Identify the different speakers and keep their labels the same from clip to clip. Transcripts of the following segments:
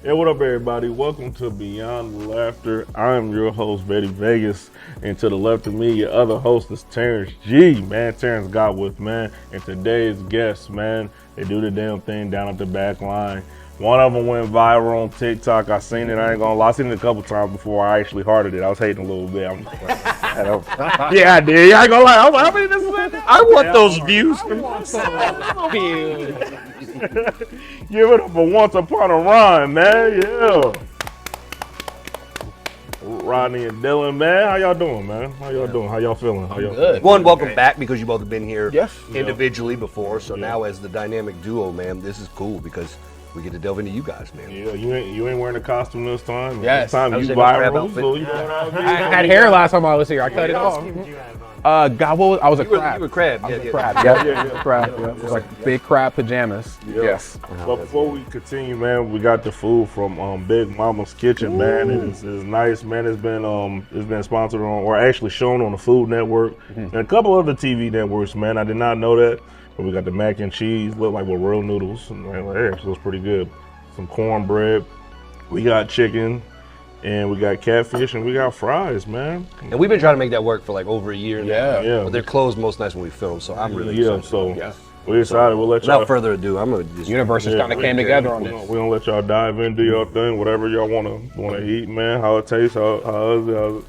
Speaker 1: Hey, what up, everybody? Welcome to Beyond Laughter. I'm your host, Betty Vegas, and to the left of me, your other host is Terrance G, man. Terrance Gawith, man. And today's guests, man, they do the damn thing down at the back line. One of them went viral on TikTok. I seen it. I ain't gonna lie. I seen it a couple times before I actually hearted it. I was hating a little bit. I'm just like, yeah, I did. I ain't gonna lie. I was like, how many this is that?
Speaker 2: I want those views.
Speaker 1: Give it up for Once Upon a Rhyme, man. Yeah. Rodney and Dylan, man. How y'all doing, man? How y'all doing? How y'all feeling? How y'all
Speaker 2: Good. One, welcome back because you both have been here
Speaker 1: Yes.
Speaker 2: individually before. So now as the dynamic duo, man, this is cool because we get to delve into you guys, man.
Speaker 1: Yeah, you ain't wearing a costume this time.
Speaker 3: Yes.
Speaker 1: This time
Speaker 2: I
Speaker 1: you
Speaker 2: was in a crab
Speaker 1: viral,
Speaker 2: outfit.
Speaker 1: so you know what I mean?
Speaker 3: I had hair last time I was here. I cut it off. I was a crab.
Speaker 2: You were crab.
Speaker 3: I was
Speaker 2: Yeah,
Speaker 3: a crab. Yeah. Crab. Yeah. It was like big crab pajamas.
Speaker 1: Yeah.
Speaker 3: Yes.
Speaker 1: But before we continue, man, we got the food from Big Mama's Kitchen, man. It's nice, man. It's been sponsored on, or actually shown on the Food Network and a couple other TV networks, man. I did not know that. But we got the mac and cheese, look like with real noodles, and it actually looks pretty good. Some cornbread. We got chicken. And we got catfish and we got fries, man.
Speaker 2: And we've been trying to make that work for like over a year now.
Speaker 1: Yeah.
Speaker 2: But they're closed most nights when we film, so I'm really
Speaker 1: Yeah,
Speaker 2: excited.
Speaker 1: so we're excited. We'll let y'all.
Speaker 2: Without further ado, I'm gonna just
Speaker 3: Universes kind of came together on this.
Speaker 1: We're gonna let y'all dive in, do your thing, whatever y'all wanna eat, man. How it tastes, how is it?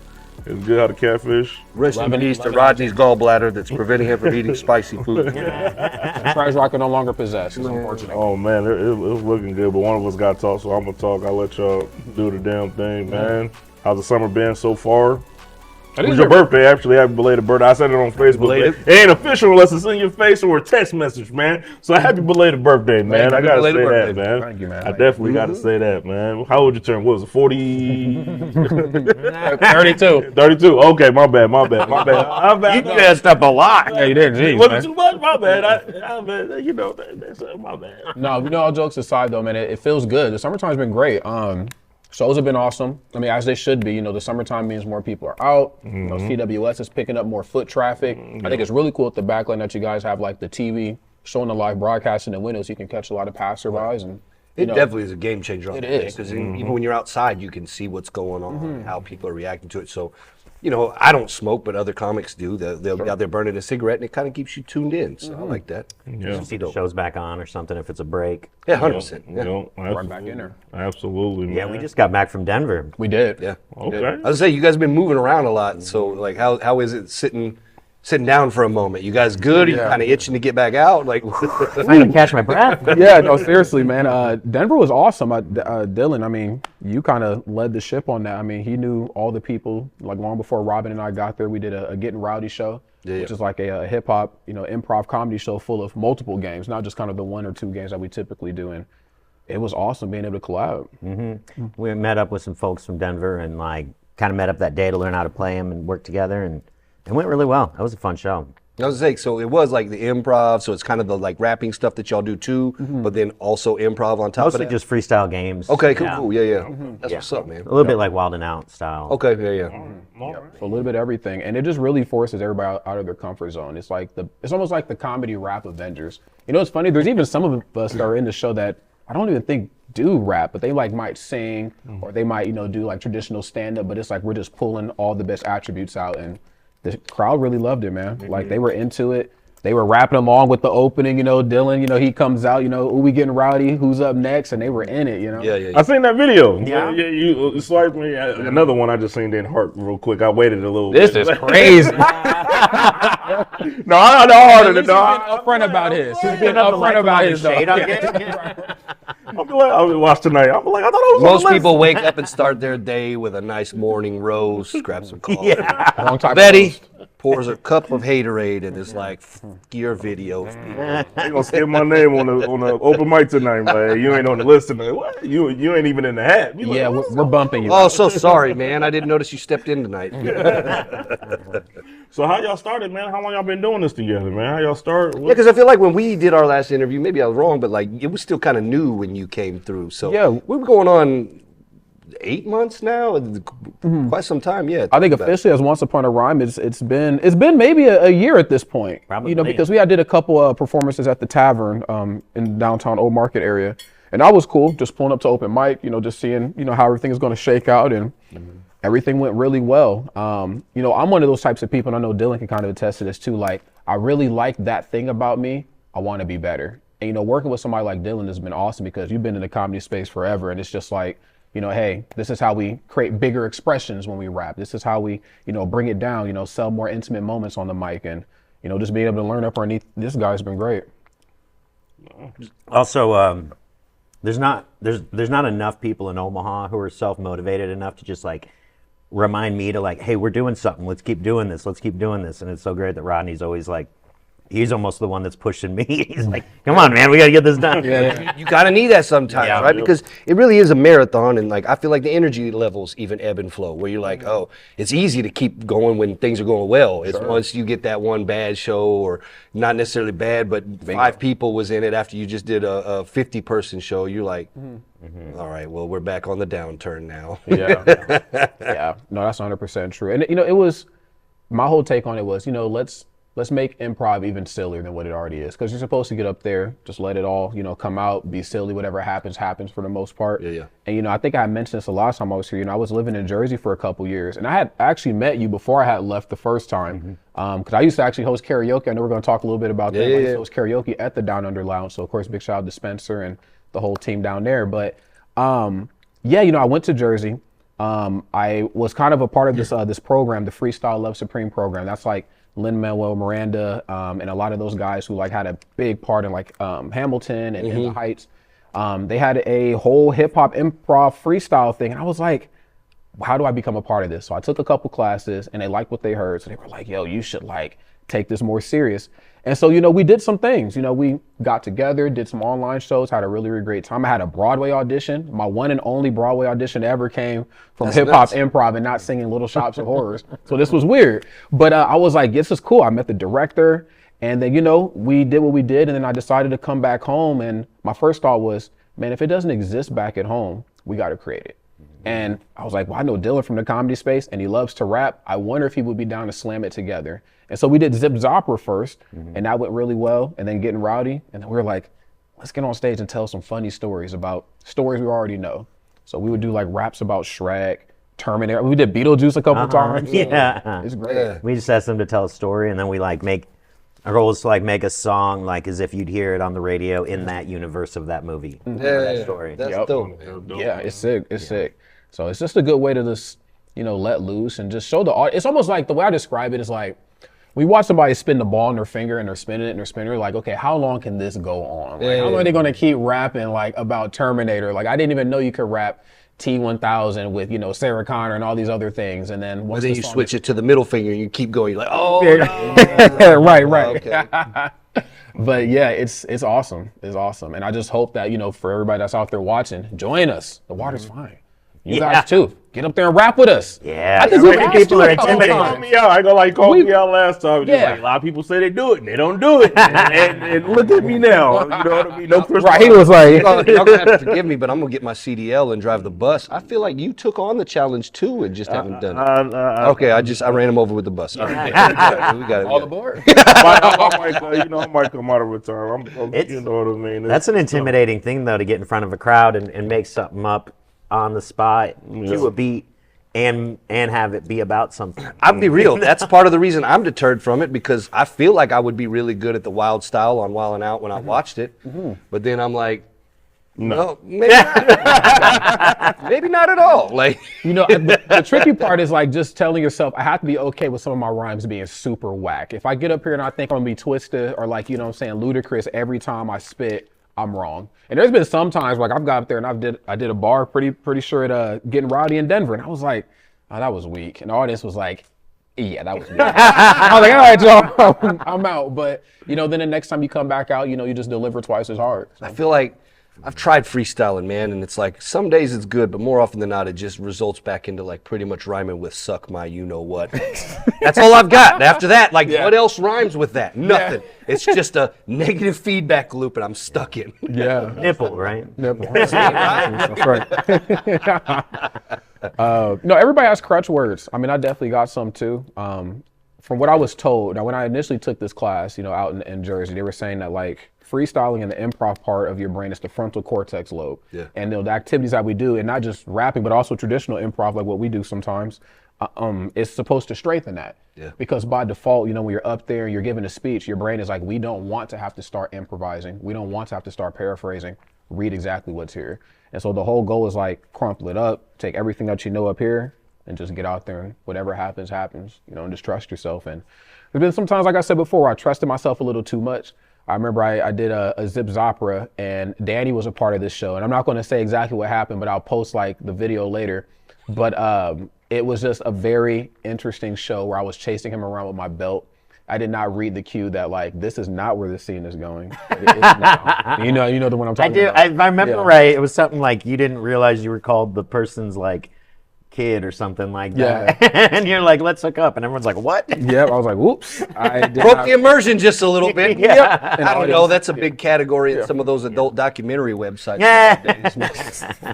Speaker 1: It's good. How the catfish.
Speaker 2: rest in peace to Rodney's gallbladder that's preventing him from eating spicy food.
Speaker 3: Fries I can no longer possess. It's unfortunate.
Speaker 1: Oh man, it's looking good. But one of us got to talk, so I'm gonna talk. I'll let y'all do the damn thing, man. How's the summer been so far? It was your birthday, actually. Happy belated birthday. I said it on Facebook.
Speaker 2: Belated?
Speaker 1: It ain't official unless it's in your face or a text message, man. So happy belated birthday, man. I gotta say
Speaker 2: belated
Speaker 1: that, man.
Speaker 3: Thank you, man.
Speaker 1: I definitely gotta say that, man. How old you turn? What was it, 40?
Speaker 3: 32.
Speaker 1: 32. Okay, my bad.
Speaker 2: You messed up a lot.
Speaker 3: Yeah, you did. Jeez,
Speaker 1: Wasn't
Speaker 3: man.
Speaker 1: too much, my bad. You know, that's my bad.
Speaker 3: No, all jokes aside though, man, it feels good. The summertime's been great. Shows have been awesome. I mean, as they should be. You know, the summertime means more people are out. You know, CWS is picking up more foot traffic. I think it's really cool at the backline that you guys have like the TV showing the live broadcast in the windows. You can catch a lot of passerbys and.
Speaker 2: It definitely is a game changer on
Speaker 3: It
Speaker 2: the day,
Speaker 3: is.
Speaker 2: because even when you're outside, you can see what's going on, how people are reacting to it. So, you know, I don't smoke, but other comics do. They'll be out there burning a cigarette, and it kind of keeps you tuned in. So I like that.
Speaker 1: Yeah.
Speaker 4: See the show's back on or something if it's a break.
Speaker 2: Yeah, 100%.
Speaker 1: You
Speaker 2: Yeah.
Speaker 1: know,
Speaker 3: Right back in there.
Speaker 1: Absolutely, man.
Speaker 4: Yeah, we just got back from Denver.
Speaker 3: We did.
Speaker 2: Yeah.
Speaker 1: Okay.
Speaker 2: I was say you guys have been moving around a lot. So, like, how is it sitting down for a moment? You guys good? Are you kind of itching to get back out? Like,
Speaker 4: I'm gonna catch my breath.
Speaker 3: Yeah, no, seriously, man. Denver was awesome. Dylan, I mean, you kind of led the ship on that. I mean, he knew all the people, like long before Robin and I got there. We did a Getting Rowdy show, which is like a hip hop, improv comedy show full of multiple games, not just kind of the one or two games that we typically do. And it was awesome being able to collab.
Speaker 4: We met up with some folks from Denver and like kind of met up that day to learn how to play them and work together, and it went really well. That was a fun show.
Speaker 2: I was saying, so it was like the improv, so it's kind of the like rapping stuff that y'all do too, but then also improv on top
Speaker 4: Mostly
Speaker 2: of that.
Speaker 4: just freestyle games.
Speaker 2: Okay, cool, yeah. That's what's up, man.
Speaker 4: A little bit like Wild and Out style.
Speaker 2: Okay, yeah.
Speaker 3: So a little bit of everything, and it just really forces everybody out of their comfort zone. It's like it's almost like the comedy rap Avengers. You know, it's funny. There's even some of us that are in the show that I don't even think do rap, but they like might sing or they might do like traditional stand up. But it's like we're just pulling all the best attributes out, and the crowd really loved it, man. Like they were into it. They were rapping along with the opening, Dylan, he comes out, we getting rowdy, who's up next? And they were in it,
Speaker 2: Yeah.
Speaker 1: I seen that video.
Speaker 4: Yeah.
Speaker 1: You swiped me. Another one I just seen in Heart real quick. I waited a little
Speaker 3: This
Speaker 1: bit.
Speaker 3: is crazy.
Speaker 1: No, I know harder than
Speaker 3: He's been upfront about his. He's been upfront about his, though.
Speaker 1: I'll be like, I'll watch tonight. I'll be like, I thought I was
Speaker 2: Most
Speaker 1: on the
Speaker 2: people wake up and start their day with a nice morning roast, grab some coffee.
Speaker 3: Long time
Speaker 2: Betty pours a cup of haterade and is like, "F your video."
Speaker 1: list. They gonna skip my name on the open mic tonight, man. You ain't on the list tonight. What? You ain't even in the hat. You like,
Speaker 3: Yeah, we're bumping you.
Speaker 2: Oh, so sorry, man. I didn't notice you stepped in tonight.
Speaker 1: So how y'all started, man? How long y'all been doing this together, man? How y'all start?
Speaker 2: Yeah, because I feel like when we did our last interview, maybe I was wrong, but like it was still kind of new when you came through. So
Speaker 3: Yeah.
Speaker 2: we were going on 8 months now, quite some time. Yeah,
Speaker 3: I think officially as Once Upon a Rhyme, it's been maybe a year at this point.
Speaker 4: Probably.
Speaker 3: Because we did a couple of performances at the Tavern in downtown Old Market area, And that was cool, just pulling up to open mic, just seeing, how everything is going to shake out, and everything went really well. I'm one of those types of people, and I know Dylan can kind of attest to this too. Like, I really like that thing about me. I want to be better. And, working with somebody like Dylan has been awesome because you've been in the comedy space forever, and it's just like, hey, this is how we create bigger expressions when we rap. This is how we, bring it down, sell more intimate moments on the mic, and, just being able to learn up underneath this guy's been great.
Speaker 4: Also, there's not enough people in Omaha who are self-motivated enough to just like remind me to like, hey, we're doing something. Let's keep doing this. Let's keep doing this. And it's so great that Rodney's always like, he's almost the one that's pushing me. He's like, come on, man, we got to get this done.
Speaker 2: You got to need that sometimes, right? Because it really is a marathon, and like I feel like the energy levels even ebb and flow, where you're like, oh, it's easy to keep going when things are going well. It's once you get that one bad show, or not necessarily bad, but 5 people was in it after you just did a 50-person show, you're like, all right, well, we're back on the downturn now.
Speaker 3: Yeah. No, that's 100% true. And, it was, my whole take on it was, let's make improv even sillier than what it already is. Because you're supposed to get up there, just let it all, come out, be silly, whatever happens for the most part. And, I think I mentioned this the last time I was here. I was living in Jersey for a couple years. And I had actually met you before I had left the first time. Because I used to actually host karaoke. I know we're going to talk a little bit about that. I used to host karaoke at the Down Under Lounge. So, of course, big shout out to Spencer and the whole team down there. But, I went to Jersey. I was kind of a part of this program, the Freestyle Love Supreme program. That's like Lin-Manuel Miranda, and a lot of those guys who like had a big part in like Hamilton and In the Heights. They had a whole hip hop improv freestyle thing, and I was like, how do I become a part of this? So I took a couple classes, and they liked what they heard, so they were like, yo, you should like take this more serious. And so, we did some things. We got together, did some online shows, had a really, really great time. I had a Broadway audition. My one and only Broadway audition ever came from hip hop improv and not singing Little Shops of Horrors. So this was weird. But I was like, this is cool. I met the director, and then, we did what we did. And then I decided to come back home. And my first thought was, man, if it doesn't exist back at home, we got to create it. And I was like, well, I know Dylan from the comedy space, and he loves to rap. I wonder if he would be down to slam it together. And so we did Zip Zopera first, and that went really well. And then Getting Rowdy, and then we were like, let's get on stage and tell some funny stories about stories we already know. So we would do like raps about Shrek, Terminator. We did Beetlejuice a couple times.
Speaker 4: Yeah,
Speaker 3: it's great.
Speaker 4: We just asked them to tell a story, and then we like our goal is to like make a song like as if you'd hear it on the radio in that universe of that movie. That story.
Speaker 2: That's dope.
Speaker 3: Yeah, it's sick. It's sick. So it's just a good way to just, let loose and just show the audience. It's almost like the way I describe it is like, we watch somebody spin the ball in their finger and they're spinning it and they're spinning it. Like, okay, how long can this go on? Like, how long are they going to keep rapping like about Terminator? Like, I didn't even know you could rap T-1000 with, Sarah Connor and all these other things. And then once
Speaker 2: you switch it to the middle finger and you keep going, you're like, oh,
Speaker 3: right.
Speaker 2: Okay.
Speaker 3: But yeah, it's awesome. It's awesome. And I just hope that, for everybody that's out there watching, join us. The water's fine. You guys too. Get up there and rap with us.
Speaker 4: Yeah.
Speaker 3: I think
Speaker 4: people are intimidated.
Speaker 1: Call me out. I go like call me out last time. Just like, a lot of people say they do it and they don't do it. and look at me now. You know what I mean? No Christmas.
Speaker 3: Right. He was like,
Speaker 2: y'all gonna have to forgive me, but I'm gonna get my CDL and drive the bus. I feel like you took on the challenge too and just haven't done it. Okay, I ran him over with the bus. All right. We got it.
Speaker 3: all aboard.
Speaker 1: I might come out of retirement. You know what I mean?
Speaker 4: That's an intimidating thing though, to get in front of a crowd and make something up on the spot to a beat and have it be about something.
Speaker 2: I'll be real. That's part of the reason I'm deterred from it, because I feel like I would be really good at the wild style on Wild 'N Out when I watched it. But then I'm like, no, maybe not. Maybe not at all. Like,
Speaker 3: the tricky part is like just telling yourself, I have to be okay with some of my rhymes being super whack. If I get up here and I think I'm gonna be twisted or like, ludicrous every time I spit, I'm wrong. And there's been some times like I've got up there and I did a bar pretty sure at Getting Rowdy in Denver, and I was like, oh, that was weak. And the audience was like, yeah, that was weak. I was like, all right, y'all, I'm out. But then the next time you come back out, you just deliver twice as hard. So.
Speaker 2: I feel like I've tried freestyling, man, and it's like some days it's good, but more often than not, it just results back into like pretty much rhyming with "suck my you know what." That's all I've got. And after that, what else rhymes with that? Nothing. Yeah. It's just a negative feedback loop, and I'm stuck in.
Speaker 3: Yeah,
Speaker 4: nipple, right?
Speaker 3: Nipple. That's right. No, everybody has crutch words. I mean, I definitely got some too. from what I was told, now when I initially took this class, out in Jersey, they were saying that like freestyling and the improv part of your brain is the frontal cortex lobe.
Speaker 2: Yeah.
Speaker 3: And the activities that we do, and not just rapping, but also traditional improv, like what we do sometimes, is supposed to strengthen that.
Speaker 2: Yeah.
Speaker 3: Because by default, when you're up there and you're giving a speech, your brain is like, we don't want to have to start improvising. We don't want to have to start paraphrasing. Read exactly what's here. And so the whole goal is like crumple it up, take everything that you know up here, and just get out there and whatever happens, happens, and just trust yourself. And there's been sometimes, like I said before, I trusted myself a little too much. I remember I did a Zip Zopera, and Danny was a part of this show. And I'm not going to say exactly what happened, but I'll post like the video later. But it was just a very interesting show where I was chasing him around with my belt. I did not read the cue that like, this is not where the scene is going. It is now. You know the one I'm talking about.
Speaker 4: If I remember right, it was something like you didn't realize you were called the person's like kid or something like that. Yeah. And you're like, let's hook up. And everyone's like, what?
Speaker 3: Yep. I was like, whoops. I
Speaker 2: broke the immersion just a little bit.
Speaker 4: Yeah.
Speaker 2: Yep. I don't know. That's a big category in some of those adult documentary websites.
Speaker 4: Yeah.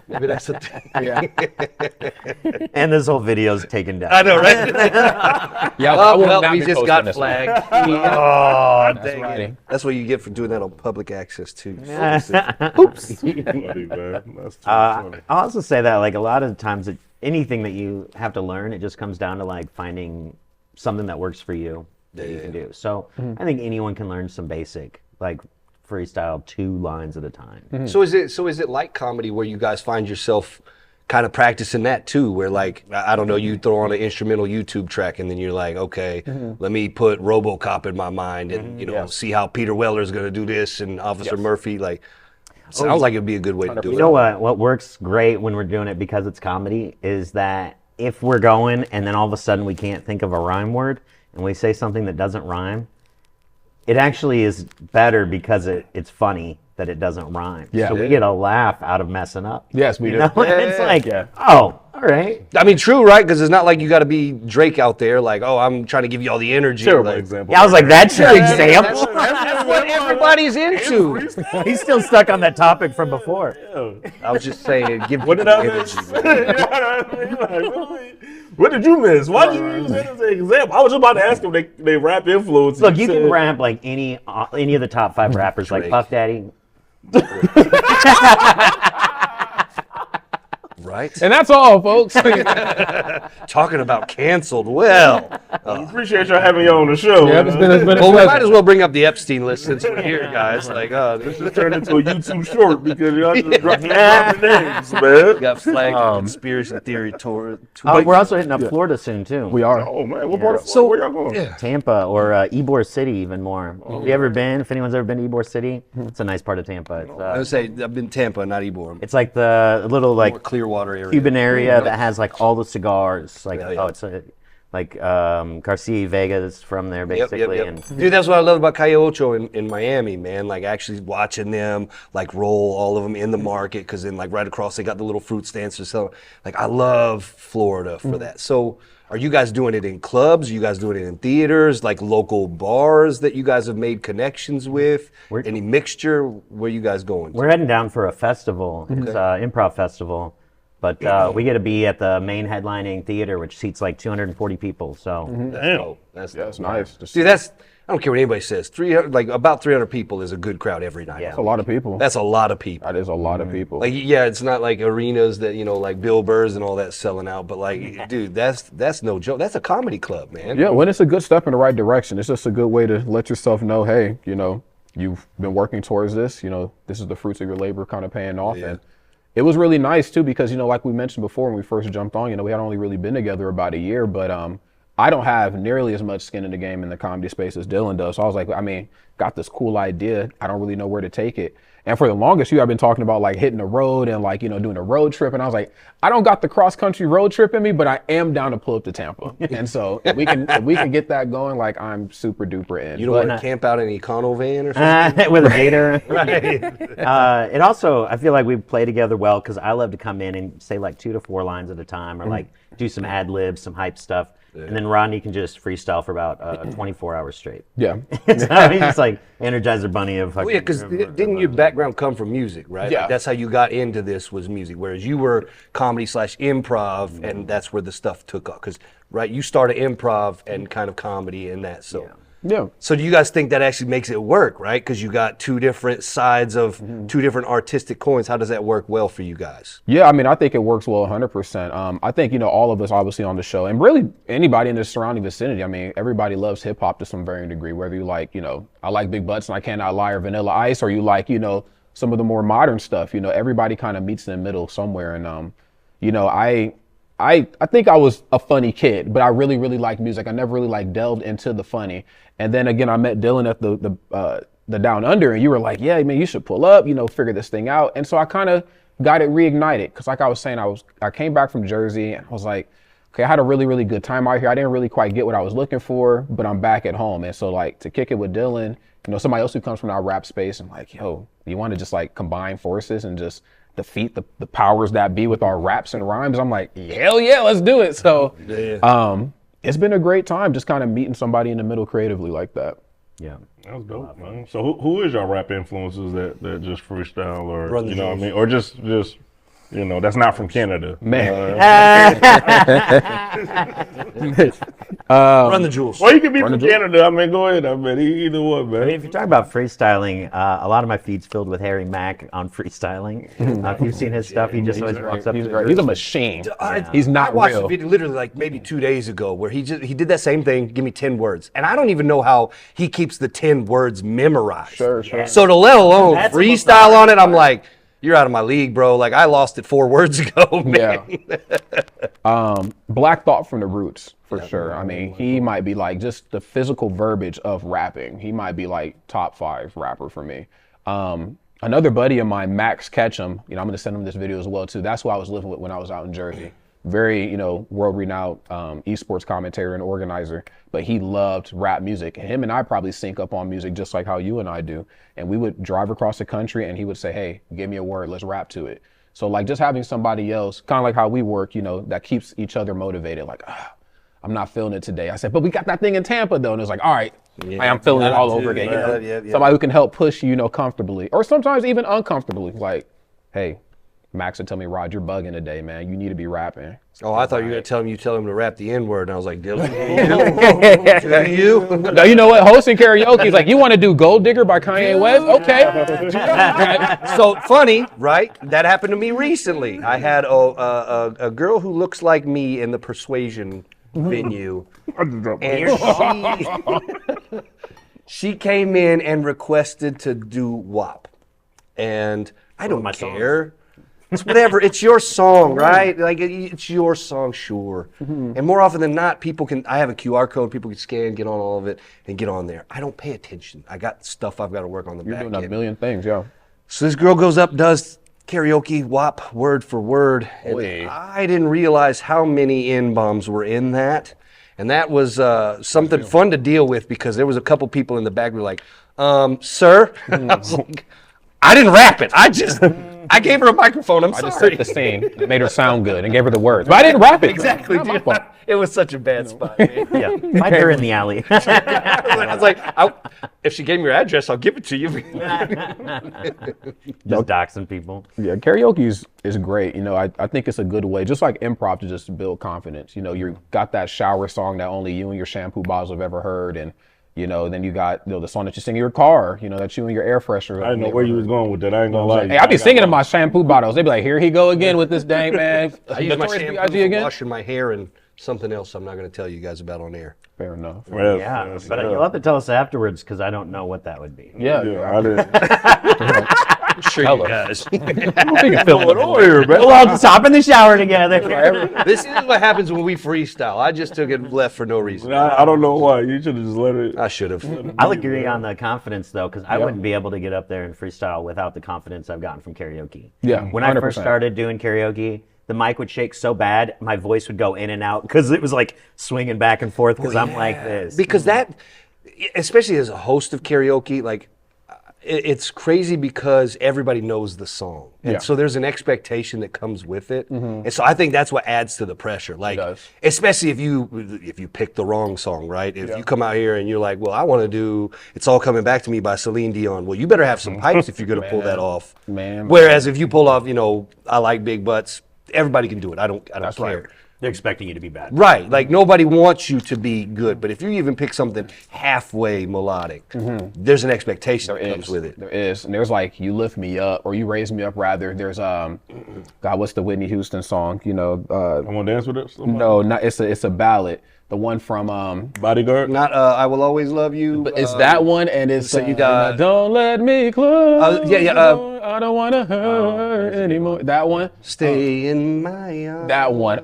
Speaker 2: Maybe that's a thing.
Speaker 3: Yeah.
Speaker 4: And this whole video's taken down.
Speaker 2: I know, right?
Speaker 3: Yeah.
Speaker 2: Well, we just got flagged. Oh,
Speaker 3: That's
Speaker 2: dang
Speaker 3: right.
Speaker 2: it. That's what you get for doing that on public access, too.
Speaker 1: Oops. Funny, man. That's too funny.
Speaker 4: I'll also say that like a lot of times anything that you have to learn, it just comes down to like finding something that works for you that you can do. So I think anyone can learn some basic like freestyle 2 lines at a time.
Speaker 2: So is it like comedy where you guys find yourself kind of practicing that too, where like, I don't know, you throw on an instrumental YouTube track and then you're like, okay, let me put RoboCop in my mind and see how Peter Weller's going to do this and Officer Murphy, like, sounds like it'd be a good way to do it.
Speaker 4: You know what works great when we're doing it because it's comedy is that if we're going and then all of a sudden we can't think of a rhyme word and we say something that doesn't rhyme, it actually is better because it's funny that it doesn't rhyme.
Speaker 3: Yeah.
Speaker 4: So we get a laugh out of messing up.
Speaker 3: Yes, we do.
Speaker 4: It's like, oh, all right.
Speaker 2: I mean, true, right? Because it's not like you got to be Drake out there, like, oh, I'm trying to give you all the energy.
Speaker 1: Terrible
Speaker 2: like,
Speaker 1: example.
Speaker 4: Yeah, I was like, that's your example.
Speaker 2: That's what everybody's into.
Speaker 4: He's still stuck on that topic from before.
Speaker 2: I was just saying, give
Speaker 1: What
Speaker 2: people
Speaker 1: did I
Speaker 2: the
Speaker 1: miss?
Speaker 2: energy.
Speaker 1: You know what I mean? Like, really? What did you miss? Why did you use that as an example? I was just about to ask them they rap influence.
Speaker 4: Look, you can rap like any of the top 5 rappers, like
Speaker 2: Drake.
Speaker 4: Puff Daddy.
Speaker 2: Right?
Speaker 3: And that's all, folks.
Speaker 2: Talking about canceled. Well,
Speaker 1: Appreciate y'all having you on the show.
Speaker 3: Yeah, it's been a
Speaker 2: well, we might
Speaker 3: pleasure.
Speaker 2: as well bring up the Epstein list since we're here, guys. Like,
Speaker 1: This just turned into a YouTube short because y'all just dropping names, man.
Speaker 2: got flagged for conspiracy theory tour.
Speaker 4: We're also hitting up Florida soon too.
Speaker 3: We are.
Speaker 1: Oh man, what part of Florida? Where y'all going?
Speaker 4: Tampa or Ybor City even more. Have you ever been? If anyone's ever been to Ybor City, it's a nice part of Tampa. It's,
Speaker 2: I would say I've been Tampa, not Ybor.
Speaker 4: it's like the little
Speaker 2: More
Speaker 4: like
Speaker 2: Clearwater area.
Speaker 4: Cuban area that has like all the cigars. Like
Speaker 2: Yeah, yeah.
Speaker 4: it's like Garcia Vega's from there
Speaker 2: Yep,
Speaker 4: basically.
Speaker 2: yep, yep.
Speaker 4: And
Speaker 2: Dude, that's what I love about Calle Ocho in Miami, man. Like actually watching them like roll all of them in the market, because then like right across they got the little fruit stands to sell. Like I love Florida for that. So are you guys doing it in clubs? Are you guys doing it in theaters, like local bars that you guys have made connections with? Any mixture? Where you guys going?
Speaker 4: we're heading down for a festival. It's an improv festival. But we get to be at the main headlining theater, which seats like 240 people. So
Speaker 1: Damn.
Speaker 2: That's
Speaker 3: That's nice.
Speaker 2: See, that's I don't care what anybody says. 300, like about 300 people is a good crowd every night.
Speaker 4: Yeah.
Speaker 3: That's a lot of people.
Speaker 2: That's a lot of people.
Speaker 3: That is a lot of people.
Speaker 2: Like, yeah, it's not like arenas that, like Bill Burr's and all that selling out, but like, dude, that's no joke. That's a comedy club, man.
Speaker 3: Yeah, when it's a good step in the right direction, it's just a good way to let yourself know, hey, you've been working towards this. This is the fruits of your labor kind of paying off.
Speaker 2: Yeah.
Speaker 3: And it was really nice too, because like we mentioned before when we first jumped on, we had only really been together about a year, but I don't have nearly as much skin in the game in the comedy space as Dylan does. So I was like, got this cool idea. I don't really know where to take it. And for the longest year, I've been talking about like hitting the road and like, doing a road trip. And I was like, I don't got the cross country road trip in me, but I am down to pull up to Tampa. And so if we can get that going, like I'm super duper in.
Speaker 2: You don't want to camp out in an Econo van or something?
Speaker 4: with a gator.
Speaker 2: Right.
Speaker 4: It also, I feel like we play together well because I love to come in and say like 2 to 4 lines at a time, or like do some ad libs, some hype stuff. And then Rodney can just freestyle for about 24 hours straight.
Speaker 3: Yeah.
Speaker 4: So he's just like, like Energizer Bunny of fucking.
Speaker 2: Well, yeah, because didn't your background come from music, right?
Speaker 3: Yeah.
Speaker 2: Like, that's how you got into this was music, whereas you were comedy/improv, and that's where the stuff took off. Because right, you started improv and kind of comedy and that. So.
Speaker 3: Yeah.
Speaker 2: So do you guys think that actually makes it work, right? Because you got two different sides of two different artistic coins. How does that work well for you guys?
Speaker 3: Yeah, I mean, I think it works well 100%. I think, all of us obviously on the show and really anybody in the surrounding vicinity, I mean, everybody loves hip hop to some varying degree, whether you like, I like Big Butts and I Cannot Lie or Vanilla Ice, or you like, some of the more modern stuff, everybody kind of meets in the middle somewhere. And, I think I was a funny kid, but I really, really liked music. I never really delved into the funny. And then again, I met Dylan at the Down Under, and you were like, yeah, man, you should pull up, figure this thing out. And so I kind of got it reignited. Cause like I was saying, I came back from Jersey and I was like, okay, I had a really, really good time out here. I didn't really quite get what I was looking for, but I'm back at home. And so like to kick it with Dylan, somebody else who comes from our rap space, and like, yo, you want to just like combine forces and just defeat the powers that be with our raps and rhymes? I'm like, hell yeah, let's do it. So it's been a great time just kind of meeting somebody in the middle creatively like that.
Speaker 4: Yeah.
Speaker 1: That was dope, man. So who is your rap influences that just freestyle, or
Speaker 2: Run the
Speaker 1: you know what I
Speaker 2: jewels.
Speaker 1: mean, or just that's not from Canada,
Speaker 3: Man.
Speaker 2: Run the jewels.
Speaker 1: Well, you can be from Canada. I mean, go ahead. I mean, either one, man.
Speaker 4: I mean, if you talk about freestyling, a lot of my feed's filled with Harry Mack on freestyling. If you've seen his stuff, he just always walks up to the group.
Speaker 3: He's a machine. He's
Speaker 2: I
Speaker 3: not
Speaker 2: watched
Speaker 3: real.
Speaker 2: a video literally like maybe 2 days ago where he did that same thing. Give me 10 words, and I don't even know how he keeps the 10 words memorized.
Speaker 3: Sure.
Speaker 2: So to let alone
Speaker 4: That's the most
Speaker 2: freestyle on
Speaker 4: hard
Speaker 2: it, I'm like, you're out of my league, bro. Like I lost it 4 words ago, man.
Speaker 3: Black Thought from the Roots, for sure. I mean, he might be like just the physical verbiage of rapping. He might be like top 5 rapper for me. Another buddy of mine, Max Ketchum, I'm going to send him this video as well too. That's who I was living with when I was out in Jersey. Very, world-renowned esports commentator and organizer, but he loved rap music. And him and I probably sync up on music just like how you and I do. And we would drive across the country and he would say, hey, give me a word, let's rap to it. So like just having somebody else, kind of like how we work, that keeps each other motivated. Like, I'm not feeling it today. I said, but we got that thing in Tampa though. And it's like, all right, I'm feeling it all over again. Somebody who can help push you, comfortably, or sometimes even uncomfortably. Like, hey, Max would tell me, Rod, you're bugging today, man. You need to be rapping.
Speaker 2: Oh, I thought you were going to tell him to rap the N-word, and I was like, Dylan, you?
Speaker 3: No, you know what? Hosting karaoke is like, you want to do Gold Digger by Kanye West? Okay.
Speaker 2: So funny, right? That happened to me recently. I had a girl who looks like me in the Persuasion venue, and she came in and requested to do WAP, and I don't care. It's whatever. It's your song, right? Like it's your song, sure. And more often than not, people can. I have a QR code. People can scan, get on all of it, and get on there. I don't pay attention. I got stuff I've got to work on the back
Speaker 3: You're doing a
Speaker 2: end.
Speaker 3: million things, yo.
Speaker 2: So this girl goes up, does karaoke WAP word for word, and
Speaker 3: Boy.
Speaker 2: I didn't realize how many N-bombs were in that. And that was something fun to deal with because there was a couple people in the back who were like, sir? I was like, I didn't rap it. I gave her a microphone. I
Speaker 3: I just
Speaker 2: sorry.
Speaker 3: set the scene, made her sound good, and gave her the words. But I didn't rap it.
Speaker 2: Exactly,
Speaker 3: Not my
Speaker 2: dude.
Speaker 3: fault.
Speaker 2: It was such a bad spot, man.
Speaker 4: Yeah, find her in the alley.
Speaker 2: I was like, if she gave me your address, I'll give it to you.
Speaker 4: Just doxing people.
Speaker 3: Yeah, karaoke is great. I think it's a good way, just like improv, to just build confidence. You got that shower song that only you and your shampoo bottles have ever heard, and then you got the song that you sing in your car, that you and your air freshener.
Speaker 1: I didn't know where you was going with that. I ain't gonna lie.
Speaker 3: Hey, I be singing in my shampoo bottles. They be like, here he go again with this dang man.
Speaker 2: I use my
Speaker 3: Notorious
Speaker 2: shampoo
Speaker 3: B.I.G.
Speaker 2: for
Speaker 3: again.
Speaker 2: washing my hair and something else I'm not going to tell you guys about on air.
Speaker 3: Fair enough.
Speaker 4: Yeah, but you'll have to tell us afterwards because I don't know what that would be.
Speaker 3: Yeah.
Speaker 1: I didn't.
Speaker 2: I'm sure you guys.
Speaker 4: We'll all just hop in the shower together.
Speaker 2: This is what happens when we freestyle. I just took it left for no reason.
Speaker 1: I don't know why. You should have just let it.
Speaker 2: I should have.
Speaker 4: I'll agree on the confidence though, because I wouldn't be able to get up there and freestyle without the confidence I've gotten from karaoke.
Speaker 3: Yeah,
Speaker 4: When I first
Speaker 3: 100%.
Speaker 4: started doing karaoke, the mic would shake so bad, my voice would go in and out because it was like swinging back and forth because I'm like this.
Speaker 2: Because that, especially as a host of karaoke, like It's crazy because everybody knows the song. And
Speaker 3: Yeah.
Speaker 2: so there's an expectation that comes with it. And so I think that's what adds to the pressure. Like,
Speaker 3: does.
Speaker 2: especially if you pick the wrong song, right? If you come out here and you're like, well, I want to do It's All Coming Back to Me by Celine Dion. Well, you better have some pipes if you're going to pull that off.
Speaker 3: Man.
Speaker 2: Whereas if you pull off, I Like Big Butts, everybody can do it. I don't care.
Speaker 3: right.
Speaker 4: They're expecting you to be bad.
Speaker 2: Right, like nobody wants you to be good, but if you even pick something halfway melodic, there's an expectation that comes with it.
Speaker 3: There is. And there's like You Lift Me Up or You Raise Me Up rather. There's God, what's the Whitney Houston song?
Speaker 1: I want to dance with it.
Speaker 3: No, not it's a ballad. The one from
Speaker 1: Bodyguard.
Speaker 2: Not I Will Always Love You.
Speaker 3: but it's that one and it's
Speaker 2: So you got-
Speaker 3: Don't Let Me Close.
Speaker 2: yeah,
Speaker 3: I don't want to hurt anymore. That one.
Speaker 2: Stay in my arms.
Speaker 3: That one.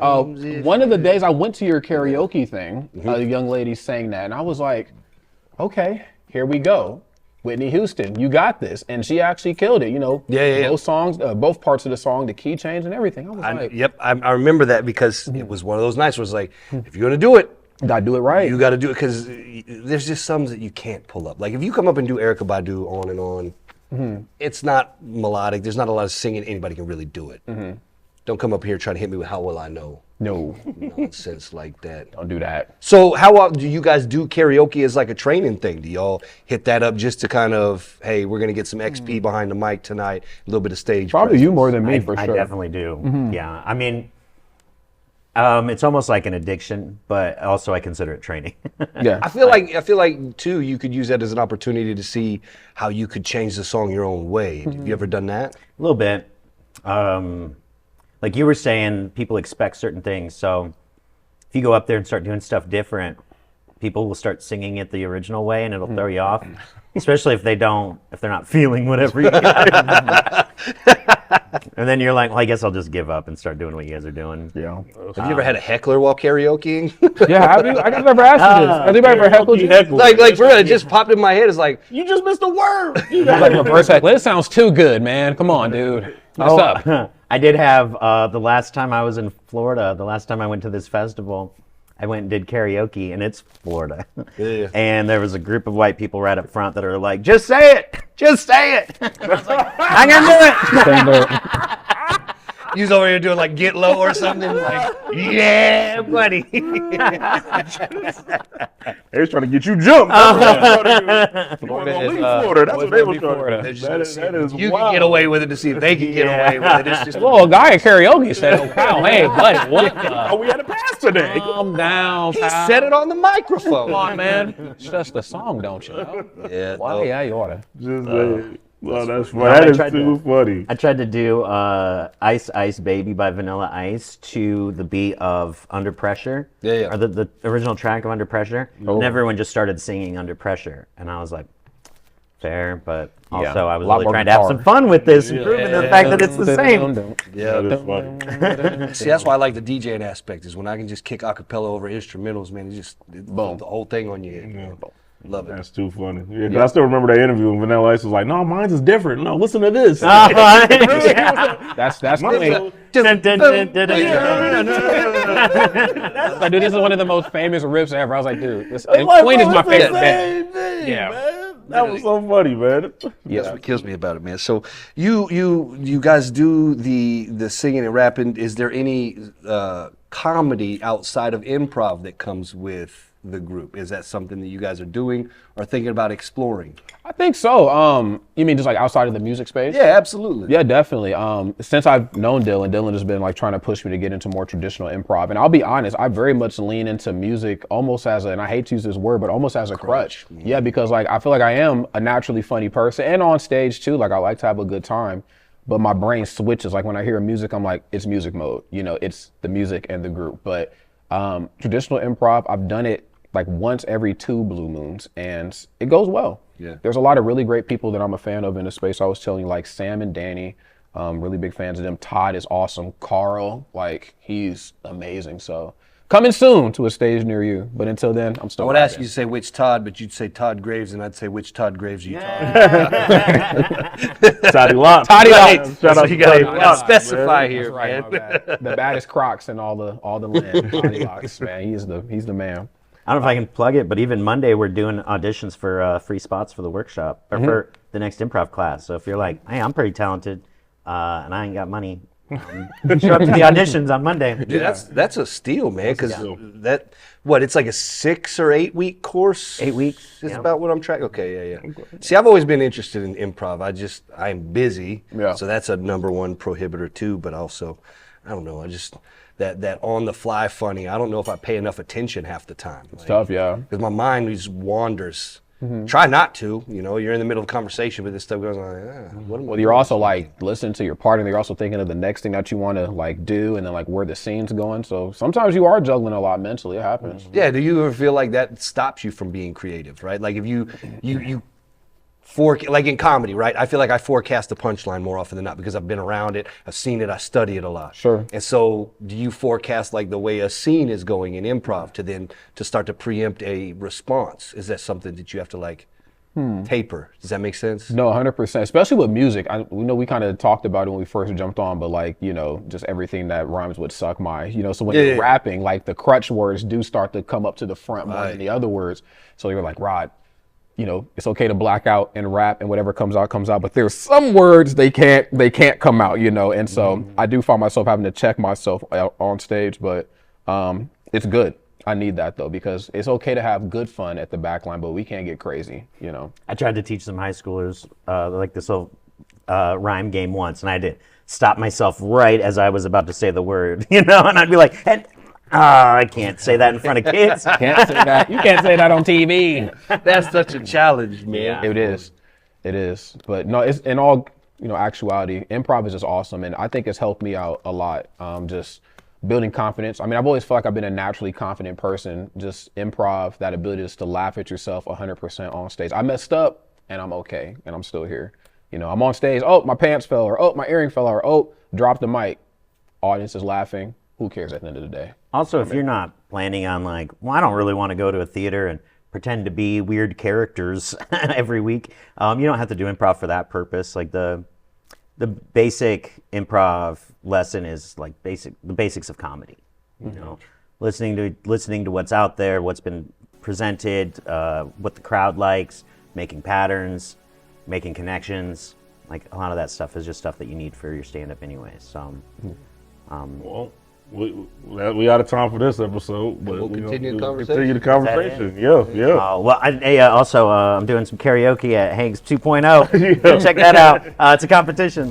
Speaker 3: One of the days I went to your karaoke thing, a young lady sang that, and I was like, okay, here we go. Whitney Houston, you got this. And she actually killed it,
Speaker 2: Yeah.
Speaker 3: Both songs, both parts of the song, the key change and everything. I was like,
Speaker 2: Yep, I remember that because it was one of those nights where it's like, if you're gonna do it,
Speaker 3: gotta do it right.
Speaker 2: you got to do it because there's just some that you can't pull up. Like if you come up and do Erykah Badu on and on, it's not melodic. There's not a lot of singing. Anybody can really do it. Don't come up here trying to hit me with How Will I Know?
Speaker 3: No,
Speaker 2: Nonsense like that.
Speaker 3: don't do that.
Speaker 2: So how do you guys do karaoke as like a training thing? Do y'all hit that up just to kind of, hey, we're gonna get some XP behind the mic tonight, a little bit of stage
Speaker 3: Probably
Speaker 2: presence?
Speaker 3: you more than me,
Speaker 4: I
Speaker 3: for sure.
Speaker 4: definitely do. Yeah. I mean, it's almost like an addiction, but also I consider it training.
Speaker 3: Yeah.
Speaker 2: I feel like too, you could use that as an opportunity to see how you could change the song your own way. Have you ever done that?
Speaker 4: A little bit. Like you were saying, people expect certain things. So if you go up there and start doing stuff different, people will start singing it the original way, and it'll throw you off. Especially if they're not feeling whatever you got. And then you're like, well, I guess I'll just give up and start doing what you guys are doing.
Speaker 3: Yeah.
Speaker 2: Have you ever had a heckler while karaokeing?
Speaker 3: Yeah, have you? I never asked you this. Has anybody ever heckled you?
Speaker 2: like for real, it just popped in my head. It's like,
Speaker 1: You just missed a word.
Speaker 3: Like reverse heckle. This sounds too good, man. Come on, dude. What's up?
Speaker 4: I did have the last time I was in Florida, the last time I went to this festival, I went and did karaoke, and it's Florida.
Speaker 2: Yeah.
Speaker 4: And there was a group of white people right up front that are like, just say it! Just say it! And I was like, I can do it!
Speaker 2: you was over here doing like Get Low or something. Like, yeah, buddy.
Speaker 1: They was trying to get you jumped. Florida. That's what they was trying to do. That is
Speaker 2: You
Speaker 1: wild.
Speaker 2: can get away with it to see if they can get away with it. It's just
Speaker 3: Well, a guy at karaoke said, "Oh, wow, hey, buddy, what the?
Speaker 1: Oh, we had a pass today.
Speaker 3: Calm down,
Speaker 2: he
Speaker 3: pal.
Speaker 2: said it on the microphone.
Speaker 3: Come on, man. It's just the song, don't you know?
Speaker 2: Yeah,
Speaker 3: Why?
Speaker 2: no.
Speaker 3: Yeah, you oughta.
Speaker 1: Just saying. Well, that's funny.
Speaker 4: No, I
Speaker 1: That is
Speaker 4: tried
Speaker 1: too
Speaker 4: to-
Speaker 1: funny.
Speaker 4: I tried to do Ice Ice Baby by Vanilla Ice to the beat of Under Pressure.
Speaker 2: Yeah.
Speaker 4: Or the original track of Under Pressure.
Speaker 3: Oh.
Speaker 4: And everyone just started singing Under Pressure. And I was like, fair, but also
Speaker 3: Yeah.
Speaker 4: I was
Speaker 3: A lot
Speaker 4: really
Speaker 3: more
Speaker 4: trying to have
Speaker 3: guitar.
Speaker 4: some fun with this and proving the fact that it's the same.
Speaker 2: Yeah.
Speaker 1: That is funny.
Speaker 2: See, that's why I like the DJing aspect, is when I can just kick acapella over instrumentals, man. Boom, the whole thing on you.
Speaker 1: Yeah.
Speaker 2: Love it.
Speaker 1: That's too funny. Yeah, 'cause I still remember that interview when Vanilla Ice was like, "No, mine's is different. No, listen to this."
Speaker 3: That's
Speaker 1: Mine's
Speaker 3: great.
Speaker 4: That's
Speaker 3: Like, dude, this is one of the most famous riffs ever. I was like, dude, this
Speaker 1: like,
Speaker 3: and Queen is
Speaker 1: bro,
Speaker 3: my
Speaker 1: it's the
Speaker 3: favorite
Speaker 1: same
Speaker 3: band.
Speaker 1: thing,
Speaker 3: Yeah.
Speaker 1: man. That was so funny, man.
Speaker 2: That's what kills me about it, man. So you guys do the singing and rapping. Is there any comedy outside of improv that comes with the group? Is that something that you guys are doing or thinking about exploring?
Speaker 3: I think so. You mean just like outside of the music space?
Speaker 2: Yeah, absolutely.
Speaker 3: Yeah, definitely. Since I've known Dylan has been like trying to push me to get into more traditional improv. And I'll be honest, I very much lean into music almost as and I hate to use this word, but almost as a crutch. Yeah, because like I feel like I am a naturally funny person and on stage too. Like I like to have a good time, but my brain switches. Like when I hear music, I'm like, it's music mode. It's the music and the group. But traditional improv, I've done it like once every 2 blue moons, and it goes well.
Speaker 2: Yeah.
Speaker 3: There's a lot of really great people that I'm a fan of in the space. I was telling you, like Sam and Danny, really big fans of them. Todd is awesome. Carl, like he's amazing. So coming soon to a stage near you. But until then, I'm still.
Speaker 2: I would ask you to say which Todd, but you'd say Todd Graves, and I'd say which Todd Graves are you talking
Speaker 1: Toddy Locks.
Speaker 3: Toddy
Speaker 2: Right.
Speaker 3: Locks.
Speaker 1: Shout out
Speaker 2: So
Speaker 1: to
Speaker 2: you gotta
Speaker 1: Toddy Locks,
Speaker 2: specify
Speaker 1: man.
Speaker 2: here,
Speaker 3: Right,
Speaker 2: man.
Speaker 3: my bad. The baddest Crocs in all the land. Toddy Locks, man. He's the man.
Speaker 4: I don't know if I can plug it, but even Monday we're doing auditions for free spots for the workshop or for the next improv class. So if you're like, hey, I'm pretty talented and I ain't got money, show up to the auditions on Monday.
Speaker 2: Dude, that's a steal, man. Because it's like a 6 or 8 week course.
Speaker 4: 8 weeks.
Speaker 2: Is about what I'm tracking. Okay, yeah. See, I've always been interested in improv. I'm busy, so that's a number one prohibitor too. But also, I don't know. I just that on the fly funny. I don't know if I pay enough attention half the time.
Speaker 3: It's tough, yeah.
Speaker 2: Because my mind just wanders. Try not to, you're in the middle of a conversation, but this stuff goes on.
Speaker 3: Well, you're also like listening to your partner. You're also thinking of the next thing that you want to like do, and then like where the scene's going. So sometimes you are juggling a lot mentally. It happens.
Speaker 2: Yeah. Do you ever feel like that stops you from being creative? Right. Like if you like in comedy, right? I feel like I forecast the punchline more often than not because I've been around it, I've seen it, I study it a lot.
Speaker 3: Sure.
Speaker 2: And so, do you forecast like the way a scene is going in improv to start to preempt a response? Is that something that you have to like taper? Does that make sense?
Speaker 3: No, 100%. Especially with music. We know we kind of talked about it when we first jumped on, but like just everything that rhymes with suck my. So when you're rapping, like the crutch words do start to come up to the front more than the other words. So you're like, Rod, it's okay to black out and rap and whatever comes out, but there's some words they can't come out, and so I do find myself having to check myself out on stage, but it's good. I need that though, because it's okay to have good fun at the back line, but we can't get crazy,
Speaker 4: I tried to teach some high schoolers like this little rhyme game once, and I had to stop myself right as I was about to say the word, and I'd be like, I can't say that in front of kids.
Speaker 3: Can't say that. You can't say that on TV.
Speaker 2: That's such a challenge, man.
Speaker 3: Yeah. It is. But no, it's in all actuality, improv is just awesome, and I think it's helped me out a lot. Just building confidence. I mean, I've always felt like I've been a naturally confident person. Just improv, that ability just to laugh at yourself 100% on stage. I messed up, and I'm okay, and I'm still here. I'm on stage. Oh, my pants fell, or oh, my earring fell, or oh, dropped the mic. Audience is laughing. Who cares at the end of the day?
Speaker 4: Also, if you're not planning on like, I don't really want to go to a theater and pretend to be weird characters every week, you don't have to do improv for that purpose. Like the basic improv lesson is like the basics of comedy. Listening to what's out there, what's been presented, what the crowd likes, making patterns, making connections. Like a lot of that stuff is just stuff that you need for your stand-up anyway. So,
Speaker 1: well. We out of time for this episode, but
Speaker 2: we'll continue the
Speaker 1: conversation. Yeah.
Speaker 4: Well, I'm doing some karaoke at Hank's 2.0. Check that out. It's a competition.